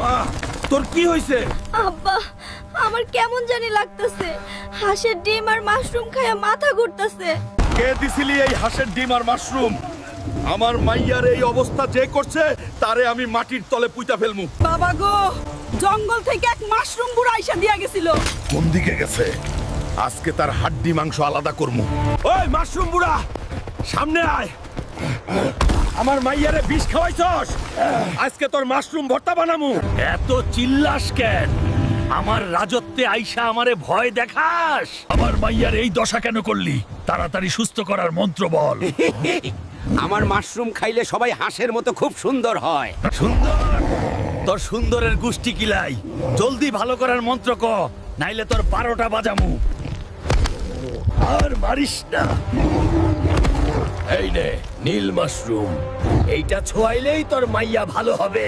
মা তোর কি হইছে? আব্বা আমার কেমন জানি লাগতেছে, হাঁসের ডিম আর মাশরুম খায়া মাথা ঘুরতেছে। কে দিছিলি এই হাঁসের ডিম আর মাশরুম? আমার মাইয়ার এই অবস্থা যে করছে তারে আমি মাটির তলে পুইতা ফেলমু। বাবা গো, জঙ্গল থেকে এক মাশরুম বুড়া আইসা দিয়া গেছিল। কোন দিকে গেছে? আজকে তার হাড্ডি মাংস আলাদা করমু। ওই মাশরুম বুড়া, সামনে আয়। আমার মাইয়ারে বিষ খাওয়াইছস, আজকে তোর মাশরুম ভর্তা বানামু। এত চিল্লাস কেন? আমার রাজত্বে আইসা আমারে ভয় দেখাস? আমার মাইয়ার এই দশা কেন করলি? তাড়াতাড়ি সুস্থ করার মন্ত্র বল। আমার মাশরুম খাইলে সবাই হাঁসের মতো খুব সুন্দর হয়। সুন্দর? তোর সুন্দরের গুষ্টি কিলাই। জলদি ভালো করার মন্ত্র ক, নাইলে তোর 12টা বাজামু। আর মারিস না। এই নে নীল মাশরুম, এইটা ছোঁয়াইলেই তোর মাইয়া ভালো হবে।